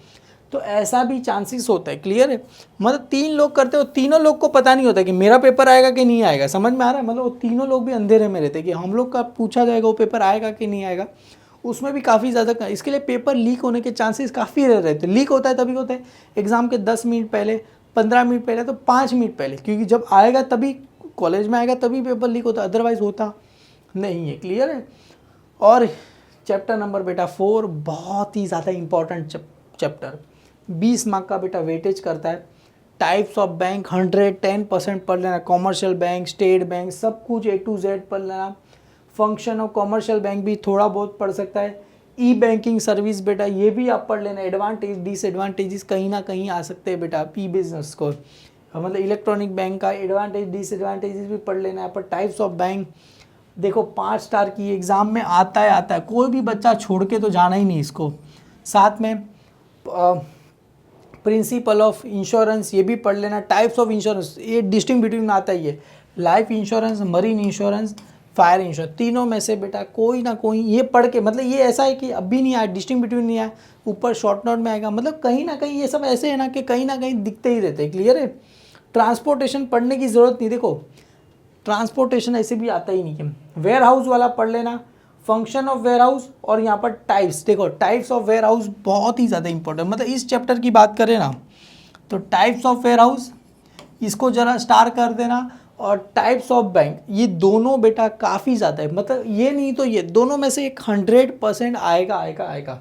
तो ऐसा भी चांसेस होता है। क्लियर है? मतलब 3 लोग करते हो, तीनों लोग को पता नहीं होता कि मेरा पेपर आएगा कि नहीं आएगा। समझ में आ रहा है? मतलब वो तीनों लोग भी अंधेरे में रहते कि हम लोग का पूछा जाएगा वो पेपर आएगा कि नहीं आएगा। उसमें भी काफ़ी ज़्यादा, इसके लिए पेपर लीक होने के चांसेस काफ़ी रह रहते हैं। लीक होता है तभी होता है एग्ज़ाम के 10 मिनट पहले, 15 मिनट पहले, तो 5 मिनट पहले, क्योंकि जब आएगा तभी कॉलेज में आएगा तभी पेपर लीक होता है, अदरवाइज़ होता नहीं है। क्लियर है? और चैप्टर नंबर बेटा 4 बहुत ही ज़्यादा इंपॉर्टेंट चैप्टर, 20 मार्क का बेटा वेटेज करता है। टाइप्स ऑफ बैंक 110% पढ़ लेना, कॉमर्शियल बैंक, स्टेट बैंक, सब कुछ A to Z पढ़ लेना। फंक्शन ऑफ कॉमर्शियल बैंक भी थोड़ा बहुत पढ़ सकता है। ई बैंकिंग सर्विस बेटा ये भी आप पढ़ लेना। एडवांटेज डिसएडवांटेजेस कहीं ना कहीं आ सकते हैं बेटा ई बिजनेस को, मतलब इलेक्ट्रॉनिक बैंक का एडवांटेज डिसएडवांटेजेस भी पढ़ लेना है। पर टाइप्स ऑफ बैंक देखो 5 स्टार की एग्ज़ाम में आता है, कोई भी बच्चा छोड़ के तो जाना ही नहीं इसको। साथ में प्रिंसिपल ऑफ इंश्योरेंस ये भी पढ़ लेना। टाइप्स ऑफ इंश्योरेंस ये डिस्टिंग बिटवीन आता ही है, life insurance, marine insurance, fire insurance, तीनों में से बेटा कोई ना कोई ये पढ़ के, मतलब ये ऐसा है कि अभी नहीं आया, डिस्टिंग बिटवीन नहीं आया, ऊपर शॉर्ट नोट में आएगा। मतलब कहीं ना कहीं ये सब ऐसे है ना कि कहीं ना कहीं दिखते ही रहते हैं। क्लियर है? ट्रांसपोर्टेशन पढ़ने की ज़रूरत नहीं, देखो ट्रांसपोर्टेशन ऐसे भी आता ही नहीं है। वेयर हाउस वाला पढ़ लेना, फंक्शन ऑफ वेयर हाउस, और यहाँ पर टाइप्स, देखो टाइप्स ऑफ वेयर हाउस बहुत ही ज़्यादा इंपॉर्टेंट। मतलब इस चैप्टर की बात करें ना तो टाइप्स ऑफ वेयर हाउस इसको ज़रा स्टार कर देना, और टाइप्स ऑफ बैंक ये दोनों बेटा काफ़ी ज़्यादा है। मतलब ये नहीं तो ये दोनों में से एक 100% आएगा।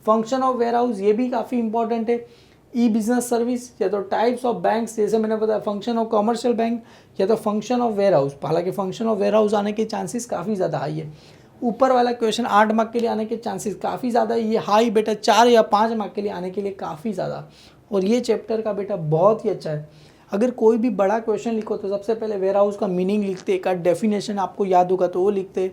फंक्शन ऑफ वेयर हाउस ये भी काफ़ी इंपॉर्टेंट है। ई बिजनेस सर्विस या तो टाइप्स ऑफ बैंक्स, जैसे मैंने बताया फंक्शन ऑफ कॉमर्शियल बैंक या तो फंक्शन ऑफ वेयर हाउस। हालांकि फंक्शन ऑफ वेयर हाउस आने के चांसेस काफ़ी ज़्यादा हाई है। ऊपर वाला क्वेश्चन 8 मार्क के लिए आने के चांसेस काफ़ी ज़्यादा, ये हाई बेटा 4 या 5 मार्क के लिए आने के लिए काफ़ी ज़्यादा। और ये चैप्टर का बेटा बहुत ही अच्छा है। अगर कोई भी बड़ा क्वेश्चन लिखो तो सबसे पहले वेयर हाउस का मीनिंग लिखते, एक डेफिनेशन आपको याद होगा तो वो लिखते,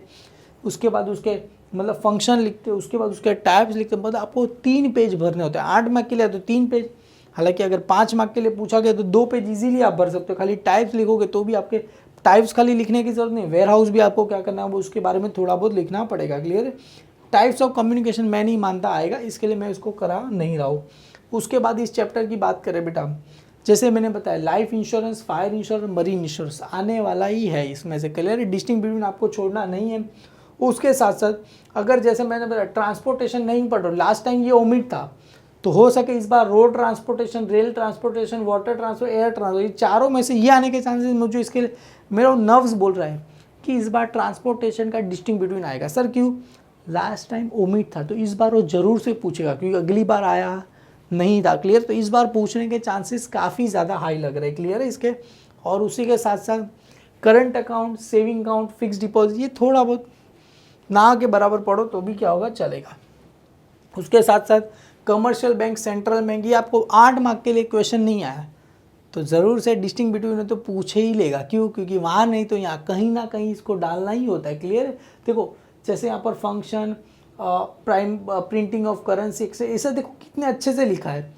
उसके बाद उसके मतलब फंक्शन लिखते, उसके बाद उसके टाइप्स लिखते। मतलब आपको 3 पेज भरने होते हैं। 8 मार्क के लिए तो 3 पेज, हालांकि अगर 5 मार्क के लिए पूछा गया तो 2 पेज इजीली आप भर सकते हो। खाली टाइप्स लिखोगे तो भी आपके टाइप्स खाली लिखने की जरूरत नहीं, वेयर हाउस भी आपको क्या करना है वो उसके बारे में थोड़ा बहुत लिखना पड़ेगा। क्लियर है? टाइप्स ऑफ कम्युनिकेशन मैं नहीं मानता आएगा, इसके लिए मैं इसको करा नहीं रहा हूँ। उसके बाद इस चैप्टर की बात करें बेटा, जैसे मैंने बताया life insurance, fire insurance, marine insurance आने वाला ही है इसमें से। क्लियर है? डिस्टिंग बिटवीन आपको छोड़ना नहीं है। उसके साथ साथ अगर जैसे मैंने बताया ट्रांसपोर्टेशन नहीं पढ़ रहा, लास्ट टाइम ये ओमिट था, तो हो सके इस बार road transportation, rail transportation, water transport, air transport, ये चारों में से ये आने के चांसेस मुझे, इसके लिए मेरा नर्व्स बोल रहा है कि इस बार ट्रांसपोर्टेशन का डिस्टिंग बिटवीन आएगा। सर क्यों? लास्ट टाइम ओमिट था तो इस बार वो ज़रूर से पूछेगा, क्योंकि अगली बार आया नहीं था। क्लियर? तो इस बार पूछने के चांसेस काफ़ी ज़्यादा हाई लग रहे हैं। क्लियर है इसके? और उसी के साथ साथ current account, saving account, fix deposit ये थोड़ा बहुत ना के बराबर पढ़ो तो भी क्या होगा, चलेगा। उसके साथ साथ कमर्शियल बैंक, सेंट्रल बैंक, ये आपको 8 मार्क के लिए क्वेश्चन नहीं आया तो ज़रूर से डिस्टिंग बिटवीन है तो पूछे ही लेगा। क्यों? क्योंकि वहाँ नहीं तो यहाँ कहीं ना कहीं इसको डालना ही होता है। क्लियर है? देखो जैसे यहाँ पर function, prime, printing of currency, ऐसे देखो कितने अच्छे से लिखा है।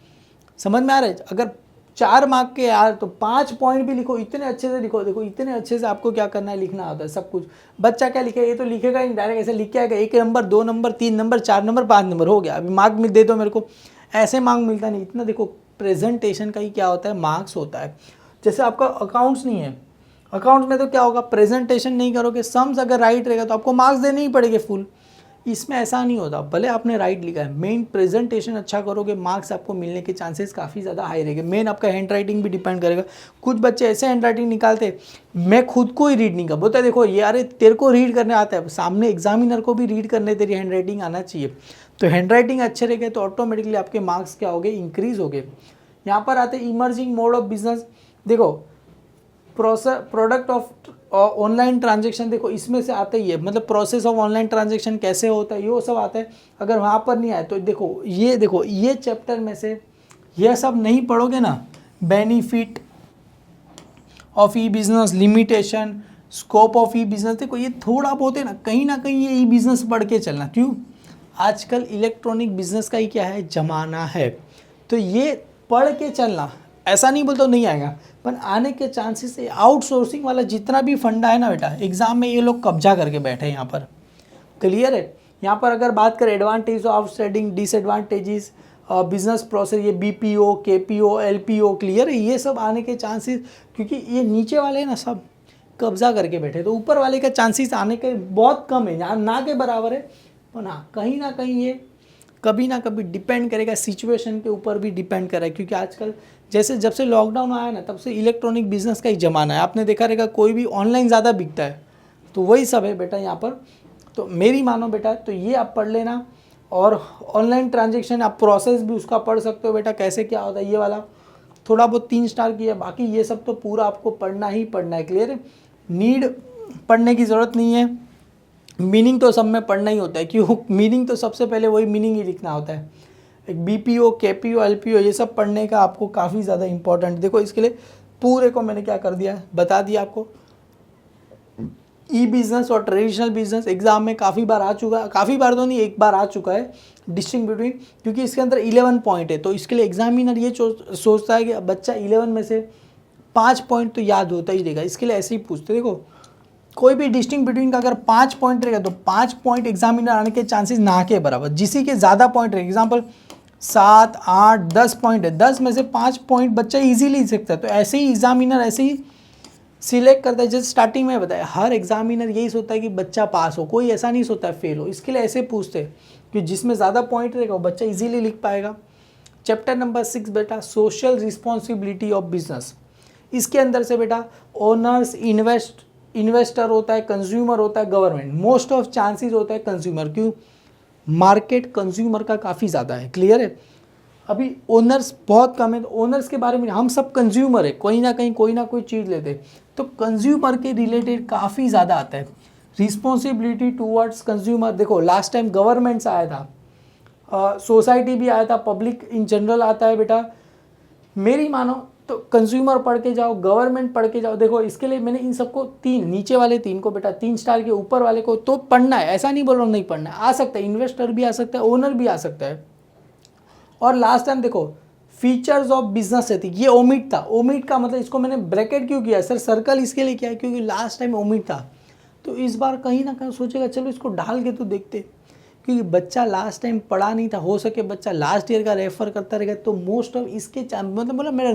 समझ में आ रहा है? अगर 4 मार्क के यार तो 5 पॉइंट भी लिखो, इतने अच्छे से लिखो। देखो इतने अच्छे से आपको क्या करना है, लिखना होता है सब कुछ। बच्चा क्या लिखेगा, ये तो लिखेगा ही डायरेक्ट ऐसे लिख के आएगा, 1 number, 2 number, 3 number, 4 number, 5 number हो गया, अभी मार्क में दे दो मेरे को, ऐसे मार्क मिलता नहीं इतना। देखो प्रेजेंटेशन का ही क्या होता है, मार्क्स होता है। जैसे आपका अकाउंट्स नहीं है, अकाउंट्स में तो क्या होगा, प्रेजेंटेशन नहीं करोगे, सम्स अगर राइट रहेगा तो आपको मार्क्स देने ही पड़ेंगे फुल। इसमें ऐसा नहीं होता, भले आपने राइट लिखा है, मेन प्रेजेंटेशन अच्छा करोगे, मार्क्स आपको मिलने के चांसेस काफ़ी ज़्यादा हाई रहेंगे। मेन आपका हैंड राइटिंग भी डिपेंड करेगा। कुछ बच्चे ऐसे हैंड राइटिंग निकालते, मैं खुद को ही रीड नहीं कर बोलता, देखो ये अरे तेरे को रीड करने आता है, सामने एग्जामिनर को भी रीड करने तेरी हैंड राइटिंग आना चाहिए। तो हैंड राइटिंग अच्छे रहेंगे तो ऑटोमेटिकली आपके मार्क्स क्या हो गए, इंक्रीज हो गए। यहाँ पर आते इमर्जिंग मोड ऑफ बिजनेस, देखो प्रोडक्ट ऑफ ऑनलाइन ट्रांजेक्शन, देखो इसमें से आता ही है, मतलब प्रोसेस ऑफ ऑनलाइन ट्रांजेक्शन कैसे होता है ये वो सब आता है। अगर वहाँ पर नहीं आए तो देखो ये चैप्टर में से ये सब नहीं पढ़ोगे ना, benefit of E business, limitation, scope of E business, देखो ये थोड़ा बहुत है ना कहीं ये ई बिजनेस पढ़ के चलना। क्यों? आजकल इलेक्ट्रॉनिक बिजनेस का ही क्या है, जमाना है, तो ये पढ़ के चलना। ऐसा नहीं बोलता नहीं आएगा, पर आने के चांसेस है। आउटसोर्सिंग वाला जितना भी फंडा है ना बेटा, एग्जाम में ये लोग कब्जा करके बैठे हैं यहाँ पर, क्लियर है। यहाँ पर अगर बात करें advantage of trading, disadvantages, business process, ये बीपीओ, केपीओ, एलपीओ, क्लियर है, ये सब आने के चांसेस, क्योंकि ये नीचे वाले हैं ना सब कब्जा करके बैठे, तो ऊपर वाले का चांसेस आने के बहुत कम है, यहाँ ना के बराबर है, पर हाँ कहीं ना कहीं ये कभी ना कभी डिपेंड करेगा, सिचुएशन के ऊपर भी डिपेंड करेगा, क्योंकि आजकल जैसे जब से लॉकडाउन आया ना तब से इलेक्ट्रॉनिक बिजनेस का ही जमाना है, आपने देखा रहेगा कोई भी ऑनलाइन ज़्यादा बिकता है, तो वही सब है बेटा यहाँ पर। तो मेरी मानो बेटा तो ये आप पढ़ लेना, और ऑनलाइन ट्रांजेक्शन आप प्रोसेस भी उसका पढ़ सकते हो बेटा, कैसे क्या होता है, ये वाला थोड़ा बहुत 3 स्टार की है, बाकी ये सब तो पूरा आपको पढ़ना ही पढ़ना है, क्लियर है। नीड पढ़ने की ज़रूरत नहीं है, मीनिंग तो सब में पढ़ना ही होता है, क्यों, मीनिंग तो सबसे पहले वही मीनिंग ही लिखना होता है। एक बीपीओ, केपीओ, एलपीओ, ये सब पढ़ने का आपको काफ़ी ज़्यादा इंपॉर्टेंट, देखो इसके लिए पूरे को मैंने क्या कर दिया, बता दिया आपको। ई बिजनेस और ट्रेडिशनल बिजनेस एग्जाम में काफ़ी बार आ चुका, काफ़ी बार तो नहीं, एक बार आ चुका है, डिस्टिंग बिटवीन, क्योंकि इसके अंदर 11 पॉइंट है, तो इसके लिए एग्जामिनर ये सोचता है कि बच्चा 11 में से 5 पॉइंट तो याद होता ही रहेगा, इसके लिए ऐसे ही पूछते। देखो कोई भी डिस्टिंग बिटवीन का अगर 5 पॉइंट रहेगा तो 5 पॉइंट एग्जामिनर आने के चांसेस ना के बराबर, जिसी के ज़्यादा पॉइंट रहेगा, एग्जाम्पल 7, 8, 10 पॉइंट है, 10 में से 5 पॉइंट बच्चा ईजिली लिख सकता है, तो ऐसे ही एग्जामिनर ऐसे ही सिलेक्ट करता है। जैसे स्टार्टिंग में बताया, हर एग्जामिनर यही सोचता है कि बच्चा पास हो, कोई ऐसा नहीं सोचता है फेल हो, इसके लिए ऐसे पूछते हैं कि जिसमें ज़्यादा पॉइंट रहेगा वो बच्चा इजीली लिख पाएगा। चैप्टर नंबर 6 बेटा सोशल रिस्पॉन्सिबिलिटी ऑफ बिजनेस, इसके अंदर से बेटा ओनर्स, इन्वेस्टर होता है, कंज्यूमर होता है, गवर्नमेंट, मोस्ट ऑफ चांसेस होता है कंज्यूमर, क्यों, मार्केट कंज्यूमर का काफ़ी ज़्यादा है, क्लियर है। अभी ओनर्स बहुत कम है, तो ओनर्स के बारे में हम सब कंज्यूमर है, कोई ना कहीं कोई ना कोई चीज़ लेते, तो कंज्यूमर के रिलेटेड काफ़ी ज़्यादा आता है। रिस्पॉन्सिबिलिटी टूवर्ड्स कंज्यूमर, देखो लास्ट टाइम गवर्नमेंट से आया था, सोसाइटी भी आया था, पब्लिक इन जनरल आता है बेटा, मेरी मानो तो कंज्यूमर पढ़ के जाओ, गवर्नमेंट पढ़ के जाओ। देखो इसके लिए मैंने इन सबको 3, नीचे वाले 3 को बेटा 3 स्टार के, ऊपर वाले को तो पढ़ना है, ऐसा नहीं बोल रहा हूँ नहीं पढ़ना है, आ सकता है, इन्वेस्टर भी आ सकता है, ओनर भी आ सकता है। और लास्ट टाइम देखो फीचर्स ऑफ बिजनेस एथिक, ये ओमिट था, ओमिट का मतलब इसको मैंने ब्रैकेट क्यों किया सर, सर्कल इसके लिए किया है क्योंकि लास्ट टाइम ओमिट था, तो इस बार कहीं ना कहीं सोचेगा चलो इसको डाल के तो देखते, क्योंकि बच्चा लास्ट टाइम पढ़ा नहीं था, हो सके बच्चा लास्ट ईयर का रेफर करता रहेगा, तो मोस्ट ऑफ इसके मतलब बोला मेरा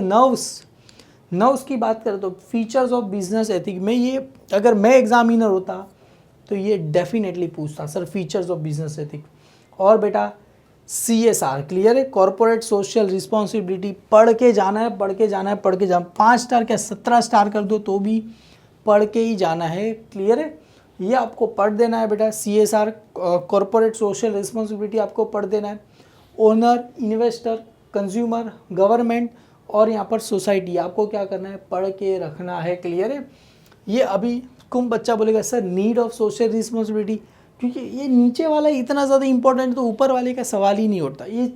नर्व्स की बात करें तो फीचर्स ऑफ बिजनेस एथिक में ये, अगर मैं एग्जामिनर होता तो ये डेफिनेटली पूछता sir features of business ethic. और बेटा CSR, क्लियर है, कॉर्पोरेट सोशल रिस्पॉन्सिबिलिटी, पढ़ के जाना है, पढ़ के जाना है, पढ़ के जाना, 5 स्टार क्या 17 स्टार कर दो तो भी पढ़ के ही जाना है, क्लियर है, ये आपको पढ़ देना है बेटा। CSR, कॉर्पोरेट सोशल रिस्पॉन्सिबिलिटी आपको पढ़ देना है, ओनर, इन्वेस्टर, कंज्यूमर, गवर्नमेंट और यहाँ पर सोसाइटी, आपको क्या करना है, पढ़ के रखना है, क्लियर है। ये अभी कुम बच्चा बोलेगा sir need of social responsibility, क्योंकि ये नीचे वाला इतना ज़्यादा इंपॉर्टेंट तो ऊपर वाले का सवाल ही नहीं उठता, ये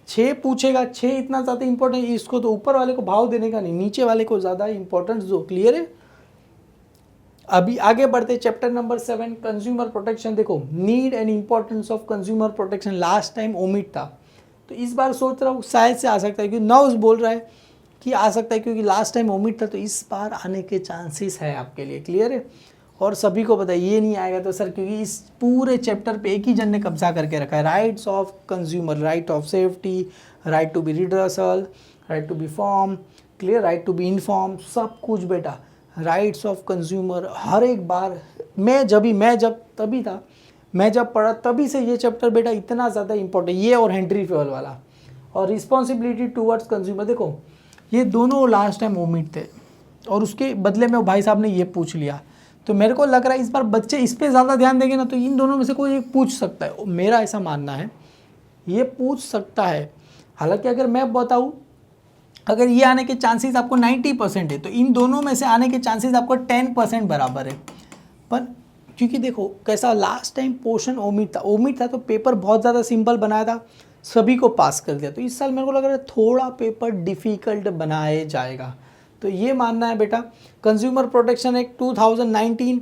6 पूछेगा, 6 इतना ज़्यादा इंपॉर्टेंट, इसको तो ऊपर वाले को भाव देने का नहीं, नीचे वाले को ज़्यादा इंपॉर्टेंस दो, क्लियर है। अभी आगे बढ़ते चैप्टर नंबर 7 कंज्यूमर प्रोटेक्शन, देखो need and importance of consumer protection, last time omit था, तो इस बार सोच रहा हूँ शायद से आ सकता है, क्योंकि नर्व्स बोल रहा है कि आ सकता है, क्योंकि लास्ट टाइम ओमिट था, तो इस बार आने के चांसेस है आपके लिए, क्लियर है। और सभी को पता है ये नहीं आएगा तो सर, क्योंकि इस पूरे चैप्टर पे एक ही जन ने कब्जा करके रखा है, rights of consumer, right of safety, right to be redressal, right to be form, clear, right to be inform, सब कुछ बेटा राइट्स ऑफ कंज्यूमर। हर एक बार मैं जब पढ़ा तभी से ये चैप्टर बेटा इतना ज़्यादा इंपॉर्टेंट, ये और हेनरी फेवल वाला, और रिस्पॉन्सिबिलिटी टूवर्ड्स कंज्यूमर, देखो ये दोनों लास्ट टाइम ओमिट थे, और उसके बदले में भाई साहब ने ये पूछ लिया, तो मेरे को लग रहा है इस बार बच्चे इस पे ज़्यादा ध्यान देंगे ना, तो इन दोनों में से कोई एक पूछ सकता है, मेरा ऐसा मानना है, ये पूछ सकता है। हालांकि अगर मैं बताऊँ, अगर ये आने के चांसेस आपको 90% है, तो इन दोनों में से आने के चांसेस आपको 10% बराबर है। पर क्योंकि देखो कैसा लास्ट टाइम पोर्शन ओमिट था तो पेपर बहुत ज़्यादा सिंपल बनाया था, सभी को पास कर दिया, तो इस साल मेरे को लग रहा है थोड़ा पेपर डिफ़िकल्ट बनाया जाएगा, तो ये मानना है बेटा। कंज्यूमर प्रोटेक्शन एक्ट 2019,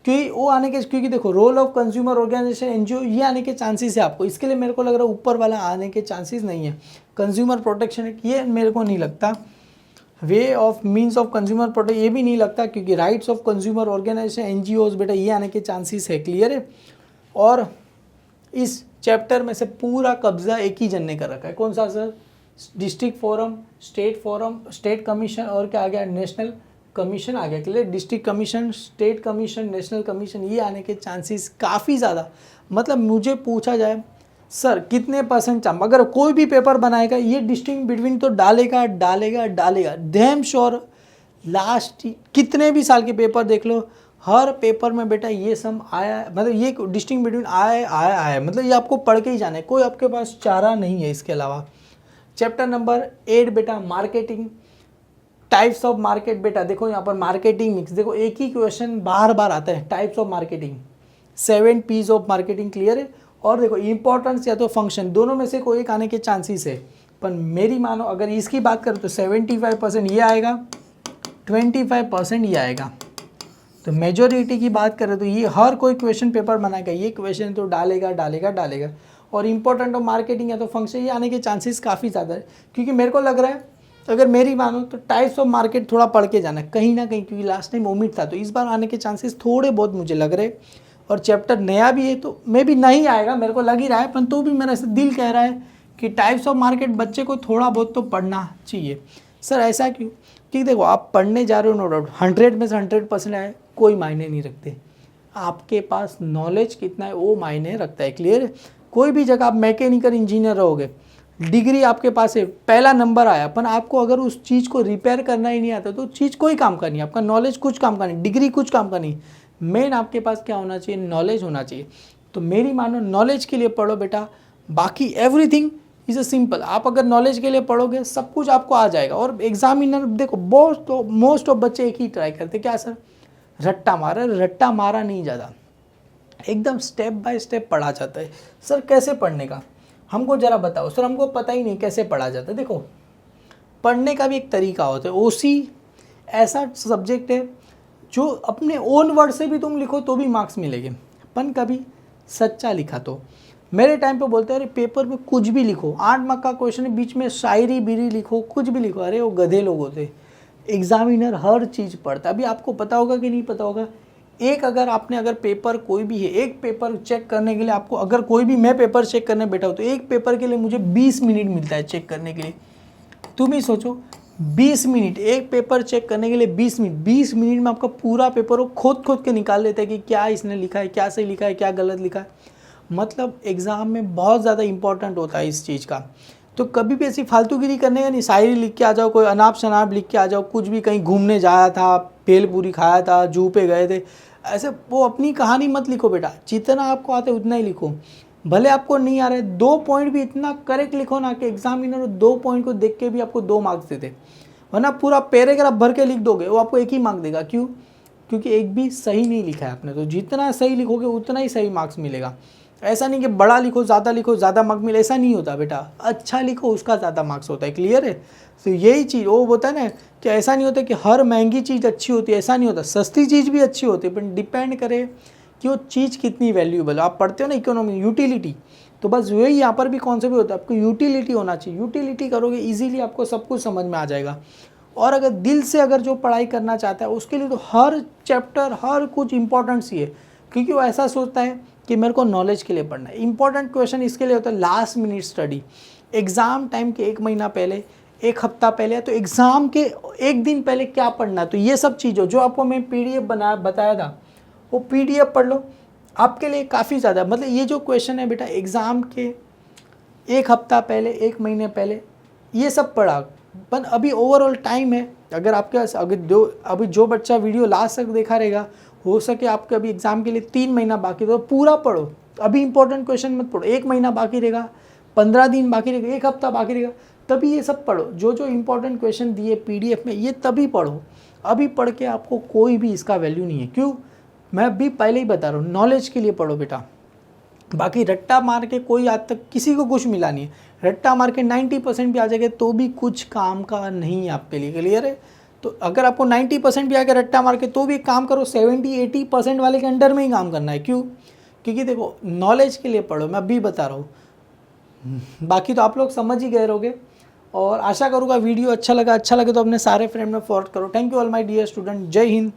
क्योंकि देखो role of consumer organisation NGO, ये आने के चांसेस है आपको, इसके लिए मेरे को लग रहा है ऊपर वाला आने के चांसेस नहीं है। कंज्यूमर प्रोटेक्शन एक्ट, ये मेरे को नहीं लगता। Way of means of consumer protect, ये भी नहीं लगता, क्योंकि rights of consumer organisation NGOs बेटा ये आने के चांसेस है, क्लियर है। और इस चैप्टर में से पूरा कब्जा एक ही जन ने कर रखा है, कौन सा sir? District forum, state commission और क्या आ गया? नेशनल कमीशन आ गया, clear. District commission, state commission, national commission, ये आने के चांसेस काफ़ी ज़्यादा। मतलब मुझे पूछा जाए सर कितने परसेंट चांस, अगर कोई भी पेपर बनाएगा ये डिस्टिंग बिटवीन तो डालेगा डालेगा डालेगा, डैम श्योर। लास्ट कितने भी साल के पेपर देख लो, हर पेपर में बेटा ये सम आया, मतलब ये डिस्टिंग बिटवीन आया, मतलब ये आपको पढ़ के ही जाना है, कोई आपके पास चारा नहीं है इसके अलावा। चैप्टर नंबर 8 बेटा मार्केटिंग, टाइप्स ऑफ मार्केट, बेटा देखो यहाँ पर मार्केटिंग मिक्स, देखो एक ही क्वेश्चन बार बार आता है, types of marketing, 7 P's of marketing, clear है। और देखो इंपॉर्टेंस या तो फंक्शन, दोनों में से कोई एक आने के चांसेस है, पर मेरी मानो अगर इसकी बात करें तो 75% ये आएगा, 25% ये आएगा। तो मेजोरिटी की बात करें तो ये हर कोई क्वेश्चन पेपर बनाएगा, ये क्वेश्चन तो डालेगा डालेगा डालेगा। और इंपॉर्टेंट ऑफ मार्केटिंग या तो फंक्शन, ये आने के चांसेस काफ़ी ज़्यादा है, क्योंकि मेरे को लग रहा है अगर मेरी मानो तो टाइप्स ऑफ मार्केट थोड़ा पढ़ के जाना कहीं ना कहीं, क्योंकि लास्ट टाइम ओमिट था, तो इस बार आने के चांसेस थोड़े बहुत मुझे लग रहे। और चैप्टर नया भी है तो मे भी नहीं आएगा, मेरे को लग ही रहा है, पर तो भी मेरा ऐसा दिल कह रहा है कि टाइप्स ऑफ मार्केट बच्चे को थोड़ा बहुत तो पढ़ना चाहिए। सर ऐसा क्यों? कि देखो आप पढ़ने जा रहे हो, नो डाउट 100 में से 100% आए कोई मायने नहीं रखते, आपके पास नॉलेज कितना है वो मायने रखता है, क्लियर है। कोई भी जगह आप मैकेनिकल इंजीनियर रहोगे, डिग्री आपके पास है, पहला नंबर आया, पर आपको अगर उस चीज़ को रिपेयर करना ही नहीं आता तो चीज़ कोई काम का नहीं, आपका नॉलेज कुछ काम का नहीं, डिग्री कुछ काम का नहीं। मेन आपके पास क्या होना चाहिए? नॉलेज होना चाहिए। तो मेरी मानो नॉलेज के लिए पढ़ो बेटा, बाकी एवरीथिंग इज़ अ सिंपल। आप अगर नॉलेज के लिए पढ़ोगे सब कुछ आपको आ जाएगा। और एग्जामिनर देखो मोस्ट ऑफ बच्चे एक ही ट्राई करते, क्या सर? रट्टा मारा, रट्टा मारा नहीं ज़्यादा, एकदम स्टेप बाय स्टेप पढ़ा जाता है। सर कैसे पढ़ने का हमको ज़रा बताओ। सर हमको पता ही नहीं कैसे पढ़ा जाता है। देखो पढ़ने का भी एक तरीका होता है। ओसी ऐसा सब्जेक्ट है जो अपने ओन वर्ड से भी तुम लिखो तो भी मार्क्स मिलेंगे, पन कभी सच्चा लिखा तो। मेरे टाइम पे बोलते हैं अरे पेपर में कुछ भी लिखो, 8 मार्क का क्वेश्चन है, बीच में शायरी बीरी लिखो, कुछ भी लिखो। अरे वो गधे लोग होते, एग्जामिनर हर चीज़ पढ़ता। अभी आपको पता होगा कि नहीं पता होगा, एक अगर पेपर कोई भी है, एक पेपर चेक करने के लिए आपको, अगर कोई भी मैं पेपर चेक करने बैठा हूँ तो एक पेपर के लिए मुझे 20 मिनट मिलता है चेक करने के लिए। तुम ही सोचो 20 मिनट, एक पेपर चेक करने के लिए 20 मिनट, 20 मिनट में आपका पूरा पेपर वो खोद के निकाल लेता है कि क्या इसने लिखा है, क्या सही लिखा है, क्या गलत लिखा है। मतलब एग्ज़ाम में बहुत ज़्यादा इंपॉर्टेंट होता है इस चीज़ का। तो कभी भी ऐसी फालतूगिरी करने का नहीं, शायरी लिख के आ जाओ, कोई अनाप शनाप लिख के आ जाओ, कुछ भी कहीं घूमने जाया था, भेलपूरी खाया था, जू पे गए थे, ऐसे वो अपनी कहानी मत लिखो बेटा। जितना आपको आता है उतना ही लिखो, भले आपको नहीं आ रहा है 2 पॉइंट भी इतना करेक्ट लिखो ना कि एग्जामिनर 2 पॉइंट को देख के भी आपको 2 मार्क्स देते, वरना पूरा पैराग्राफ भर के लिख दोगे वो आपको 1 ही मार्क देगा। क्यों? क्योंकि एक भी सही नहीं लिखा है आपने। तो जितना सही लिखोगे उतना ही सही मार्क्स मिलेगा। ऐसा नहीं कि बड़ा लिखो ज़्यादा मार्क्स मिले, ऐसा नहीं होता बेटा। अच्छा लिखो उसका ज़्यादा मार्क्स होता है, क्लियर है। तो यही चीज़ वो होता है ना कि ऐसा नहीं होता कि हर महंगी चीज़ अच्छी होती है, ऐसा नहीं होता। सस्ती चीज़ भी अच्छी होती है, पर डिपेंड करे कि वो चीज़ कितनी वैल्यूएबल। आप पढ़ते हो ना इकोनॉमी, यूटिलिटी, तो बस वही यहाँ पर भी कॉन्सेप्ट होता है, आपको यूटिलिटी होना चाहिए। यूटिलिटी करोगे इजीली आपको सब कुछ समझ में आ जाएगा। और अगर दिल से अगर जो पढ़ाई करना चाहता है उसके लिए तो हर चैप्टर हर कुछ इंपॉर्टेंट ही है, क्योंकि वो ऐसा सोचता है कि मेरे को नॉलेज के लिए पढ़ना है। इंपॉर्टेंट क्वेश्चन इसके लिए होता है last minute study, exam time के 1 महीना पहले, 1 हफ्ता पहले, तो एग्ज़ाम के 1 दिन पहले क्या पढ़ना है। तो ये सब चीज़ जो आपको मैं PDF बताया था वो PDF पढ़ लो, आपके लिए काफ़ी ज़्यादा। मतलब ये जो क्वेश्चन है बेटा एग्ज़ाम के 1 हफ्ता पहले, 1 महीने पहले ये सब पढ़ा, पर अभी ओवरऑल टाइम है। अगर आपके पास अभी जो बच्चा वीडियो लास्ट तक देखा रहेगा, हो सके आपके अभी एग्ज़ाम के लिए 3 महीना बाकी, तो पूरा पढ़ो। अभी इंपॉर्टेंट क्वेश्चन मत पढ़ो, 1 महीना बाकी रहेगा, 15 दिन बाकी रहेगा, 1 हफ्ता बाकी रहेगा, तभी ये सब पढ़ो। जो इंपॉर्टेंट क्वेश्चन दिए PDF में ये तभी पढ़ो। अभी पढ़ के आपको कोई भी इसका वैल्यू नहीं है। क्यों? मैं अभी पहले ही बता रहा हूँ, नॉलेज के लिए पढ़ो बेटा। बाकी रट्टा मार के कोई आज तक किसी को कुछ मिला नहीं है। रट्टा मार के 90% भी आ जाएगा तो भी कुछ काम का नहीं है आपके लिए, क्लियर है। तो अगर आपको 90% भी आ गया रट्टा मार के, तो भी काम करो 70-80% वाले के अंडर में ही काम करना है। क्यों? क्योंकि देखो नॉलेज के लिए पढ़ो, मैं अभी बता रहा हूँ। बाकी तो आप लोग समझ ही गए रहोगे। और आशा करूँगा वीडियो अच्छा लगे तो अपने सारे फ्रेंड में फॉरवर्ड करो। Thank you all my dear student, जय हिंद।